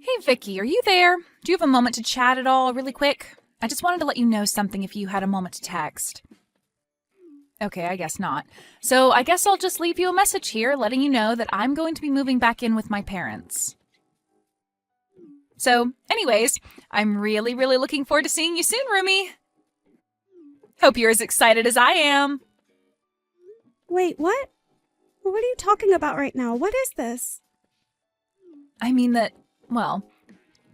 Hey Vicky, are you there? Do you have a moment to chat at all, really quick? I just wanted to let you know something if you had a moment to text. Okay, I guess not. So I guess I'll just leave you a message here letting you know that I'm going to be moving back in with my parents. So, anyways, I'm really looking forward to seeing you soon, Rumi. Hope you're as excited as I am. Wait, what? What are you talking about right now? What is this? I mean that, well,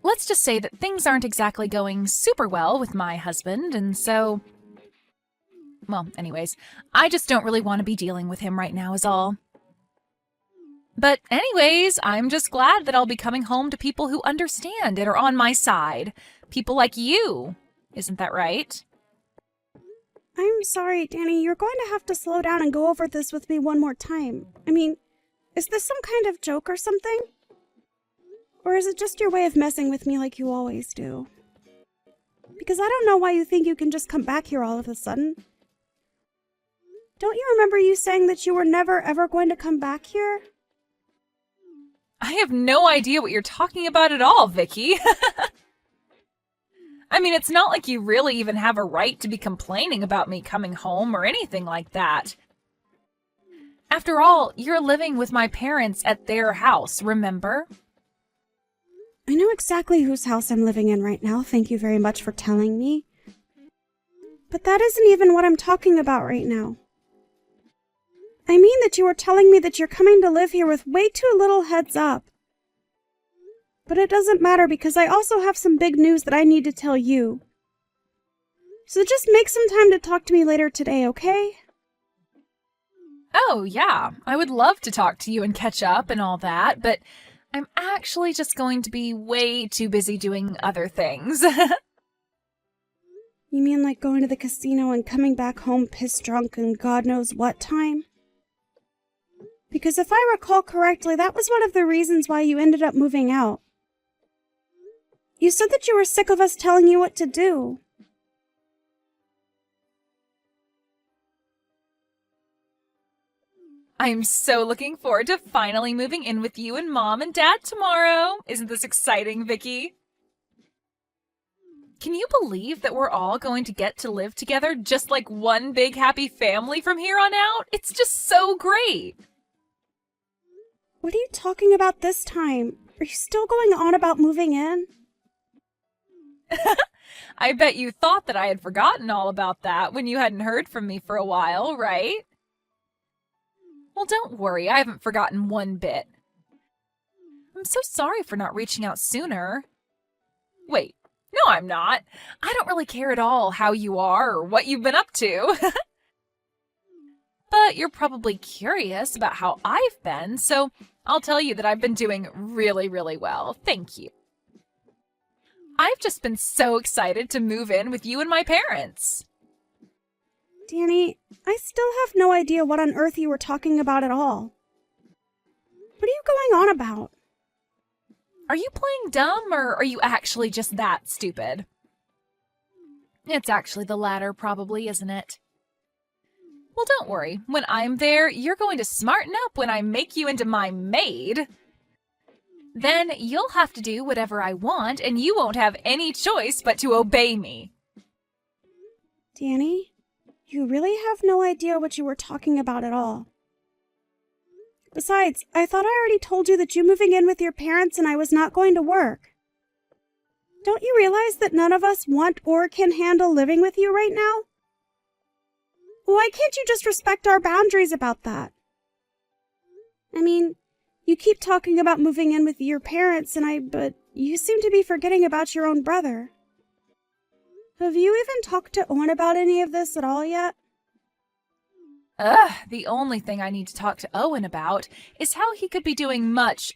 let's just say that things aren't exactly going super well with my husband, and so... Well, anyways, I just don't really want to be dealing with him right now is all. But anyways, I'm just glad that I'll be coming home to people who understand and are on my side. People like you. Isn't that right? I'm sorry, Danny. You're going to have to slow down and go over this with me one more time. I mean, is this some kind of joke or something? Or is it just your way of messing with me like you always do? Because I don't know why you think you can just come back here all of a sudden. Don't you remember you saying that you were never ever going to come back here? I have no idea what you're talking about at all, Vicky. I mean, it's not like you really even have a right to be complaining about me coming home or anything like that. After all, you're living with my parents at their house, remember? I know exactly whose house I'm living in right now, thank you very much for telling me. But that isn't even what I'm talking about right now. I mean that you were telling me that you're coming to live here with way too little heads up. But it doesn't matter because I also have some big news that I need to tell you. So just make some time to talk to me later today, okay? Oh, yeah, I would love to talk to you and catch up and all that, but I'm actually just going to be way too busy doing other things. You mean like going to the casino and coming back home pissed drunk and God knows what time? Because if I recall correctly, that was one of the reasons why you ended up moving out. You said that you were sick of us telling you what to do. I'm so looking forward to finally moving in with you and Mom and Dad tomorrow. Isn't this exciting, Vicky? Can you believe that we're all going to get to live together just like one big happy family from here on out? It's just so great. What are you talking about this time? Are you still going on about moving in? I bet you thought that I had forgotten all about that when you hadn't heard from me for a while, right? Well, don't worry, I haven't forgotten one bit. I'm so sorry for not reaching out sooner. Wait, no, I'm not. I don't really care at all how you are or what you've been up to. But you're probably curious about how I've been, so I'll tell you that I've been doing really well. Thank you. I've just been so excited to move in with you and my parents. Danny, I still have no idea what on earth you were talking about at all. What are you going on about? Are you playing dumb, or are you actually just that stupid? It's actually the latter, probably, isn't it? Well, don't worry. When I'm there, you're going to smarten up when I make you into my maid. Then you'll have to do whatever I want, and you won't have any choice but to obey me. Danny, you really have no idea what you were talking about at all. Besides, I thought I already told you that you moving in with your parents and I was not going to work. Don't you realize that none of us want or can handle living with you right now? Why can't you just respect our boundaries about that? I mean, you keep talking about moving in with your parents but you seem to be forgetting about your own brother. Have you even talked to Owen about any of this at all yet? The only thing I need to talk to Owen about is how he could be doing much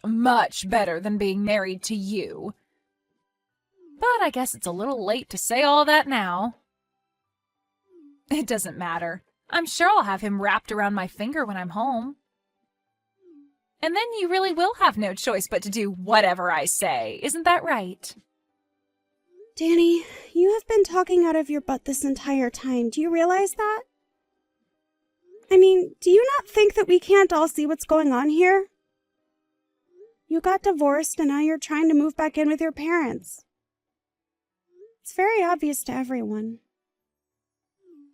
better than being married to you. But I guess it's a little late to say all that now. It doesn't matter. I'm sure I'll have him wrapped around my finger when I'm home. And then you really will have no choice but to do whatever I say. Isn't that right? Danny, you have been talking out of your butt this entire time. Do you realize that? I mean, do you not think that we can't all see what's going on here? You got divorced and now you're trying to move back in with your parents. It's very obvious to everyone.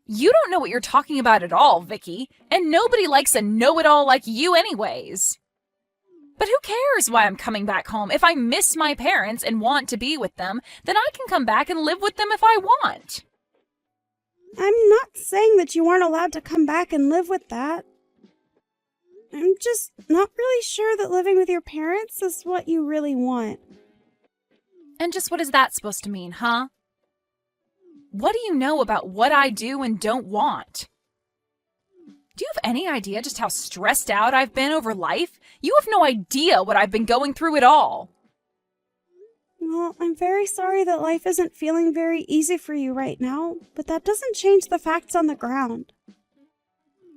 You don't know what you're talking about at all, Vicky, and nobody likes a know-it-all like you anyways. But who cares why I'm coming back home? If I miss my parents and want to be with them, then I can come back and live with them if I want. I'm not saying that you aren't allowed to come back and live with that. I'm just not really sure that living with your parents is what you really want. And just what is that supposed to mean, huh? What do you know about what I do and don't want? Do you have any idea just how stressed out I've been over life? You have no idea what I've been going through at all. Well, I'm very sorry that life isn't feeling very easy for you right now, but that doesn't change the facts on the ground.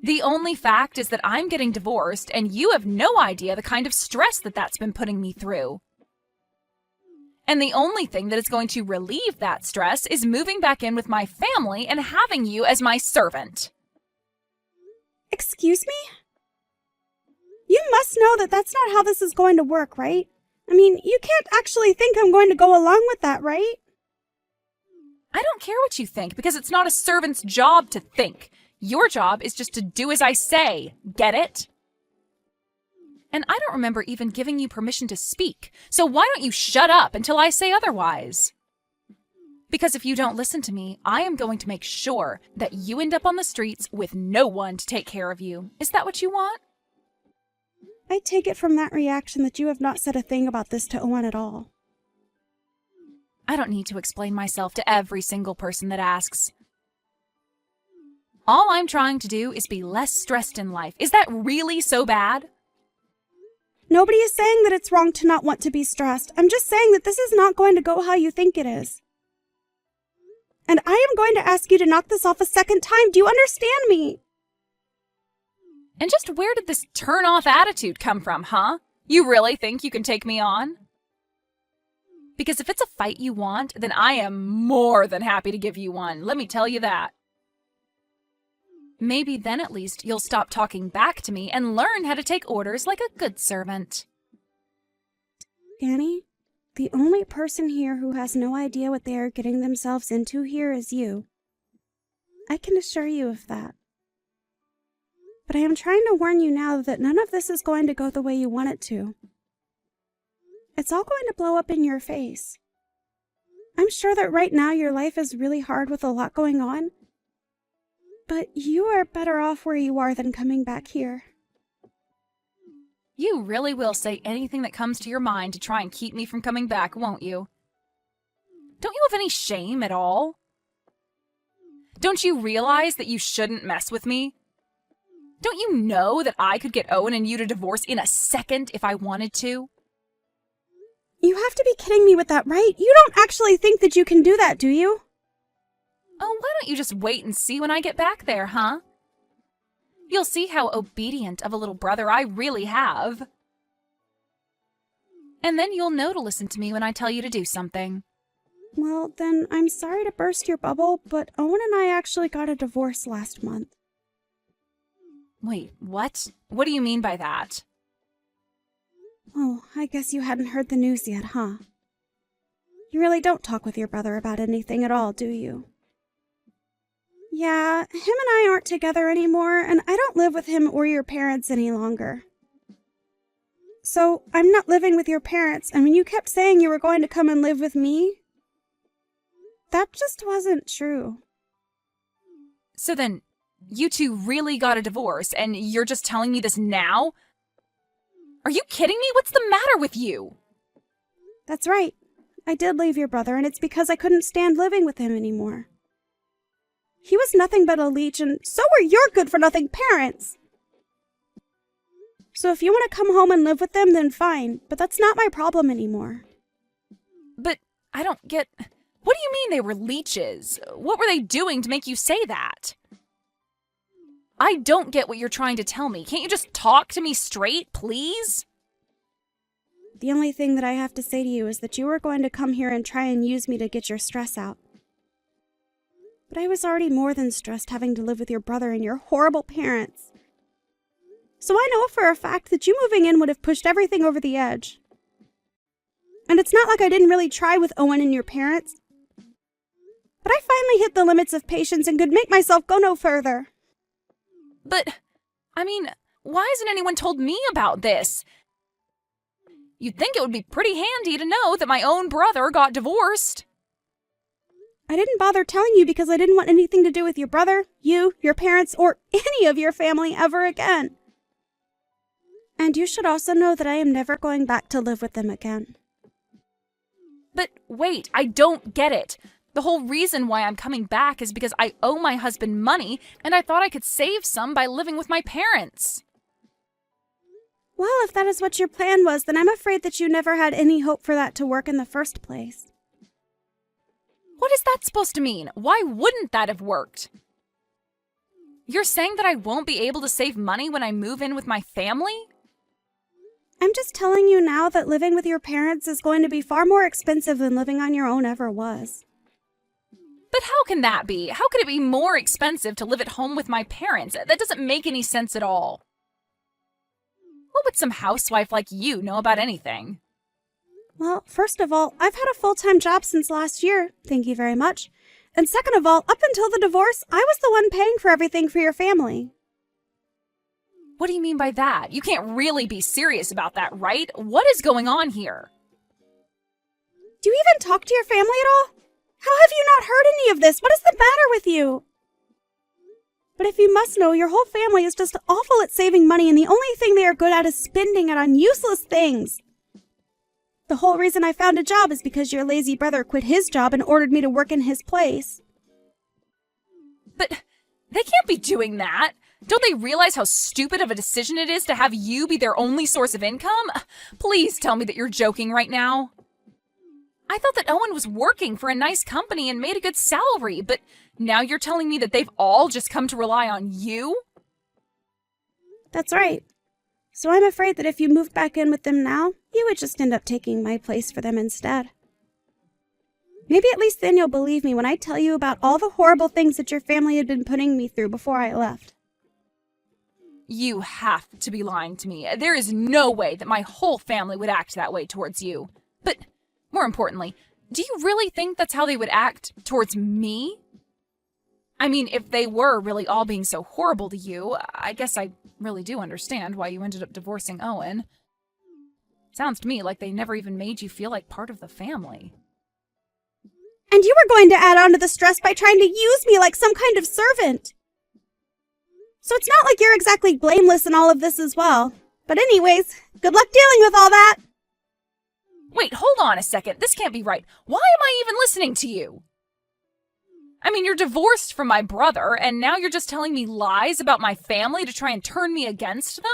The only fact is that I'm getting divorced, and you have no idea the kind of stress that's been putting me through. And the only thing that is going to relieve that stress is moving back in with my family and having you as my servant. Excuse me? You must know that that's not how this is going to work, right? I mean, you can't actually think I'm going to go along with that, right? I don't care what you think, because it's not a servant's job to think. Your job is just to do as I say. Get it? And I don't remember even giving you permission to speak, so why don't you shut up until I say otherwise? Because if you don't listen to me, I am going to make sure that you end up on the streets with no one to take care of you. Is that what you want? I take it from that reaction that you have not said a thing about this to Owen at all. I don't need to explain myself to every single person that asks. All I'm trying to do is be less stressed in life. Is that really so bad? Nobody is saying that it's wrong to not want to be stressed. I'm just saying that this is not going to go how you think it is. And I am going to ask you to knock this off a second time. Do you understand me? And just where did this turn-off attitude come from, huh? You really think you can take me on? Because if it's a fight you want, then I am more than happy to give you one. Let me tell you that. Maybe then at least you'll stop talking back to me and learn how to take orders like a good servant. Annie, the only person here who has no idea what they are getting themselves into here is you. I can assure you of that. But I am trying to warn you now that none of this is going to go the way you want it to. It's all going to blow up in your face. I'm sure that right now your life is really hard with a lot going on. But you are better off where you are than coming back here. You really will say anything that comes to your mind to try and keep me from coming back, won't you? Don't you have any shame at all? Don't you realize that you shouldn't mess with me? Don't you know that I could get Owen and you to divorce in a second if I wanted to? You have to be kidding me with that, right? You don't actually think that you can do that, do you? Oh, why don't you just wait and see when I get back there, huh? You'll see how obedient of a little brother I really have. And then you'll know to listen to me when I tell you to do something. Well, then I'm sorry to burst your bubble, but Owen and I actually got a divorce last month. Wait, what? What do you mean by that? Oh, I guess you hadn't heard the news yet, huh? You really don't talk with your brother about anything at all, do you? Yeah, him and I aren't together anymore, and I don't live with him or your parents any longer. So, I'm not living with your parents, and when you kept saying you were going to come and live with me, that just wasn't true. So then, you two really got a divorce, and you're just telling me this now? Are you kidding me? What's the matter with you? That's right. I did leave your brother, and it's because I couldn't stand living with him anymore. He was nothing but a leech, and so were your good-for-nothing parents. So if you want to come home and live with them, then fine, but that's not my problem anymore. But I don't get... What do you mean they were leeches? What were they doing to make you say that? I don't get what you're trying to tell me. Can't you just talk to me straight, please? The only thing that I have to say to you is that you were going to come here and try and use me to get your stress out. But I was already more than stressed having to live with your brother and your horrible parents. So I know for a fact that you moving in would have pushed everything over the edge. And it's not like I didn't really try with Owen and your parents. But I finally hit the limits of patience and could make myself go no further. But, why hasn't anyone told me about this? You'd think it would be pretty handy to know that my own brother got divorced. I didn't bother telling you because I didn't want anything to do with your brother, you, your parents, or any of your family ever again. And you should also know that I am never going back to live with them again. But wait, I don't get it. The whole reason why I'm coming back is because I owe my husband money, and I thought I could save some by living with my parents. Well, if that is what your plan was, then I'm afraid that you never had any hope for that to work in the first place. What is that supposed to mean? Why wouldn't that have worked? You're saying that I won't be able to save money when I move in with my family? I'm just telling you now that living with your parents is going to be far more expensive than living on your own ever was. But how can that be? How could it be more expensive to live at home with my parents? That doesn't make any sense at all. What would some housewife like you know about anything? Well, first of all, I've had a full-time job since last year, thank you very much. And second of all, up until the divorce, I was the one paying for everything for your family. What do you mean by that? You can't really be serious about that, right? What is going on here? Do you even talk to your family at all? How have you not heard any of this? What is the matter with you? But if you must know, your whole family is just awful at saving money, and the only thing they are good at is spending it on useless things. The whole reason I found a job is because your lazy brother quit his job and ordered me to work in his place. But they can't be doing that. Don't they realize how stupid of a decision it is to have you be their only source of income? Please tell me that you're joking right now. I thought that Owen was working for a nice company and made a good salary, but now you're telling me that they've all just come to rely on you? That's right. So I'm afraid that if you moved back in with them now, you would just end up taking my place for them instead. Maybe at least then you'll believe me when I tell you about all the horrible things that your family had been putting me through before I left. You have to be lying to me. There is no way that my whole family would act that way towards you. But more importantly, do you really think that's how they would act towards me? I mean, if they were really all being so horrible to you, I guess I really do understand why you ended up divorcing Owen. Sounds to me like they never even made you feel like part of the family. And you were going to add on to the stress by trying to use me like some kind of servant. So it's not like you're exactly blameless in all of this as well. But anyways, good luck dealing with all that. Wait, hold on a second. This can't be right. Why am I even listening to you? I mean, you're divorced from my brother, and now you're just telling me lies about my family to try and turn me against them?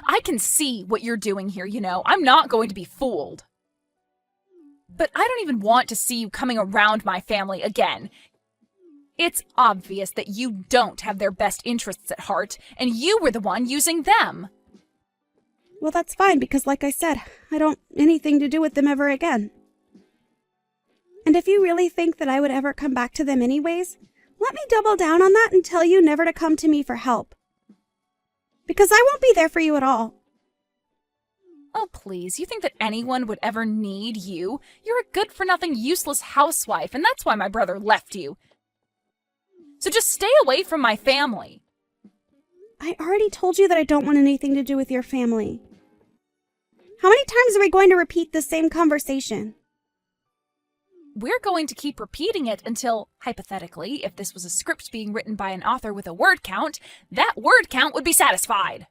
I can see what you're doing here, you know. I'm not going to be fooled. But I don't even want to see you coming around my family again. It's obvious that you don't have their best interests at heart, and you were the one using them. Well, that's fine, because like I said, I don't want anything to do with them ever again. And if you really think that I would ever come back to them anyways, let me double down on that and tell you never to come to me for help. Because I won't be there for you at all. Oh, please, you think that anyone would ever need you? You're a good-for-nothing, useless housewife, and that's why my brother left you. So just stay away from my family. I already told you that I don't want anything to do with your family. How many times are we going to repeat this same conversation? We're going to keep repeating it until, hypothetically, if this was a script being written by an author with a word count, that word count would be satisfied.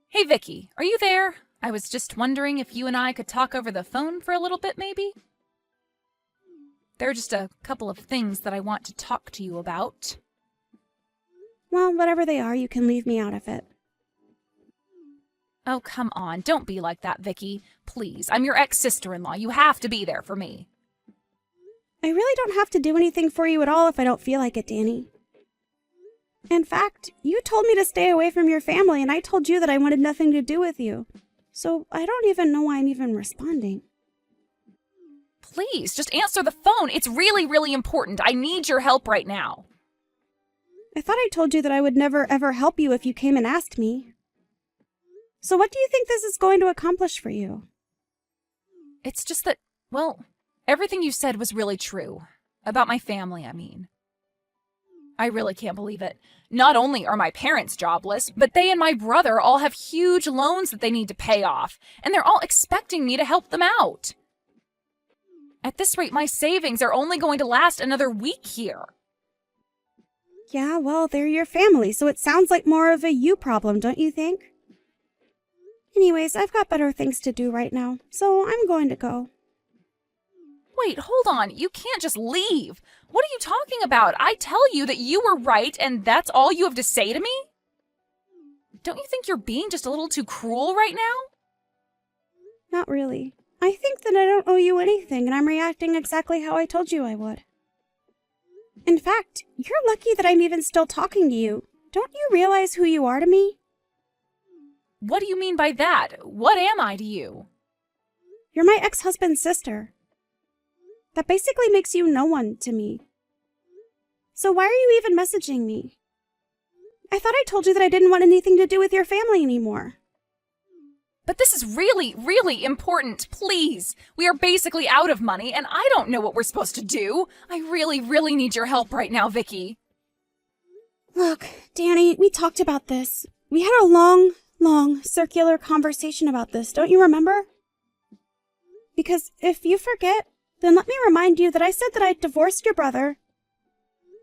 Hey, Vicky, are you there? I was just wondering if you and I could talk over the phone for a little bit, maybe? There are just a couple of things that I want to talk to you about. Well, whatever they are, you can leave me out of it. Oh, come on. Don't be like that, Vicky. Please, I'm your ex-sister-in-law. You have to be there for me. I really don't have to do anything for you at all if I don't feel like it, Danny. In fact, you told me to stay away from your family, and I told you that I wanted nothing to do with you. So I don't even know why I'm even responding. Please, just answer the phone. It's really, really important. I need your help right now. I thought I told you that I would never ever help you if you came and asked me. So what do you think this is going to accomplish for you? It's just that, well, everything you said was really true. About my family, I mean. I really can't believe it. Not only are my parents jobless, but they and my brother all have huge loans that they need to pay off, and they're all expecting me to help them out. At this rate, my savings are only going to last another week here. Yeah, well, they're your family, so it sounds like more of a you problem, don't you think? Anyways, I've got better things to do right now, so I'm going to go. Wait, hold on. You can't just leave. What are you talking about? I tell you that you were right, and that's all you have to say to me? Don't you think you're being just a little too cruel right now? Not really. I think that I don't owe you anything, and I'm reacting exactly how I told you I would. In fact, you're lucky that I'm even still talking to you. Don't you realize who you are to me? What do you mean by that? What am I to you? You're my ex-husband's sister. That basically makes you no one to me. So why are you even messaging me? I thought I told you that I didn't want anything to do with your family anymore. But this is really, really important. Please. We are basically out of money, and I don't know what we're supposed to do. I really, really need your help right now, Vicky. Look, Danny, we talked about this. We had a long, circular conversation about this, don't you remember? Because if you forget, then let me remind you that I said that I'd divorced your brother.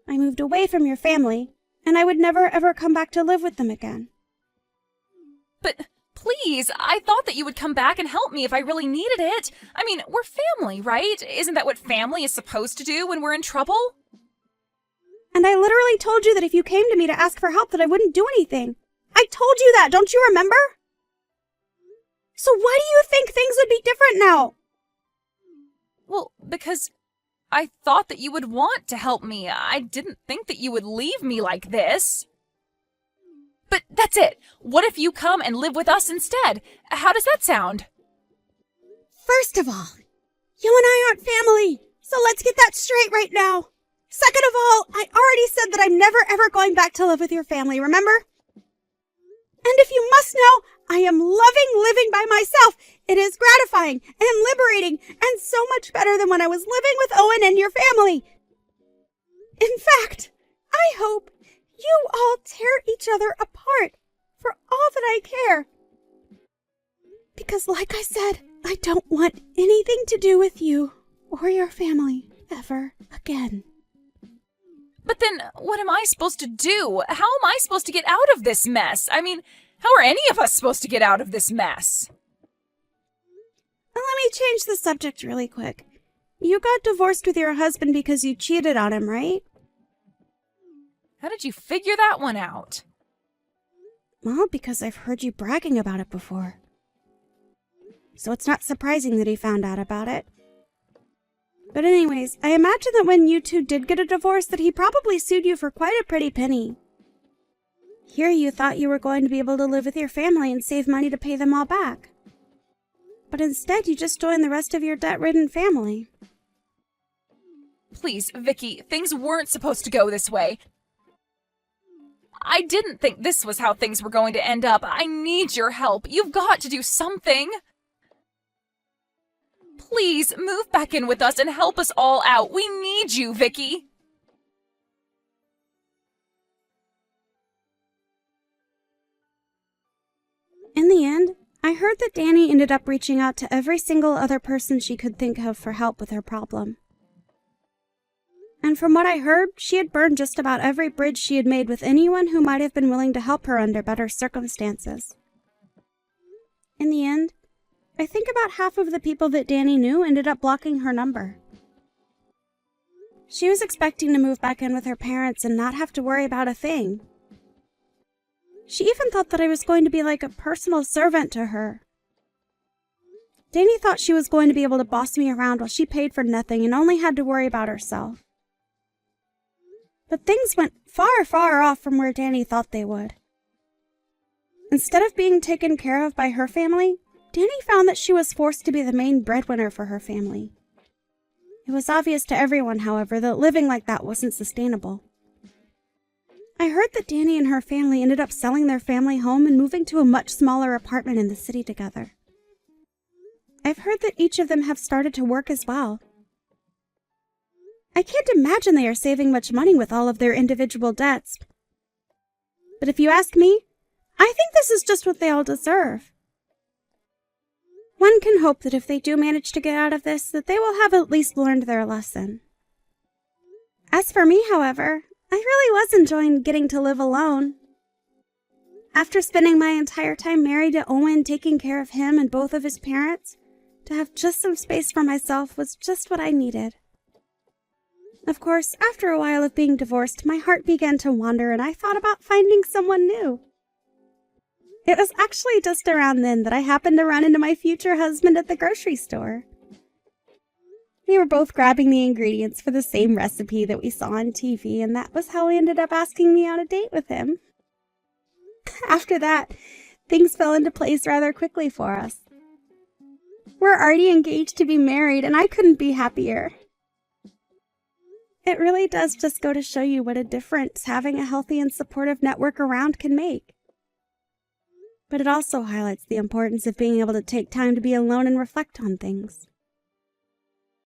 I moved away from your family, and I would never ever come back to live with them again. But please, I thought that you would come back and help me if I really needed it. I mean, we're family, right? Isn't that what family is supposed to do when we're in trouble? And I literally told you that if you came to me to ask for help that I wouldn't do anything. I told you that, don't you remember? So why do you think things would be different now? Well, because I thought that you would want to help me. I didn't think that you would leave me like this. But that's it. What if you come and live with us instead? How does that sound? First of all, you and I aren't family, so let's get that straight right now. Second of all, I already said that I'm never ever going back to live with your family, remember? And if you must know, I am loving living by myself. It is gratifying and liberating and so much better than when I was living with Owen and your family. In fact, I hope you all tear each other apart for all that I care. Because like I said, I don't want anything to do with you or your family ever again. But then, what am I supposed to do? How am I supposed to get out of this mess? I mean, how are any of us supposed to get out of this mess? Let me change the subject really quick. You got divorced with your husband because you cheated on him, right? How did you figure that one out? Well, because I've heard you bragging about it before. So it's not surprising that he found out about it. But anyways, I imagine that when you two did get a divorce that he probably sued you for quite a pretty penny. Here you thought you were going to be able to live with your family and save money to pay them all back. But instead you just joined the rest of your debt-ridden family. Please, Vicky, things weren't supposed to go this way. I didn't think this was how things were going to end up. I need your help. You've got to do something. Please, move back in with us and help us all out. We need you, Vicky. In the end, I heard that Danny ended up reaching out to every single other person she could think of for help with her problem. And from what I heard, she had burned just about every bridge she had made with anyone who might have been willing to help her under better circumstances. In the end, I think about half of the people that Danny knew ended up blocking her number. She was expecting to move back in with her parents and not have to worry about a thing. She even thought that I was going to be like a personal servant to her. Danny thought she was going to be able to boss me around while she paid for nothing and only had to worry about herself. But things went far, far off from where Danny thought they would. Instead of being taken care of by her family, Danny found that she was forced to be the main breadwinner for her family. It was obvious to everyone, however, that living like that wasn't sustainable. I heard that Danny and her family ended up selling their family home and moving to a much smaller apartment in the city together. I've heard that each of them have started to work as well. I can't imagine they are saving much money with all of their individual debts. But if you ask me, I think this is just what they all deserve. One can hope that if they do manage to get out of this, that they will have at least learned their lesson. As for me, however, I really was enjoying getting to live alone. After spending my entire time married to Owen, taking care of him and both of his parents, to have just some space for myself was just what I needed. Of course, after a while of being divorced, my heart began to wander and I thought about finding someone new. It was actually just around then that I happened to run into my future husband at the grocery store. We were both grabbing the ingredients for the same recipe that we saw on TV, and that was how he ended up asking me on a date with him. After that, things fell into place rather quickly for us. We're already engaged to be married, and I couldn't be happier. It really does just go to show you what a difference having a healthy and supportive network around can make. But it also highlights the importance of being able to take time to be alone and reflect on things.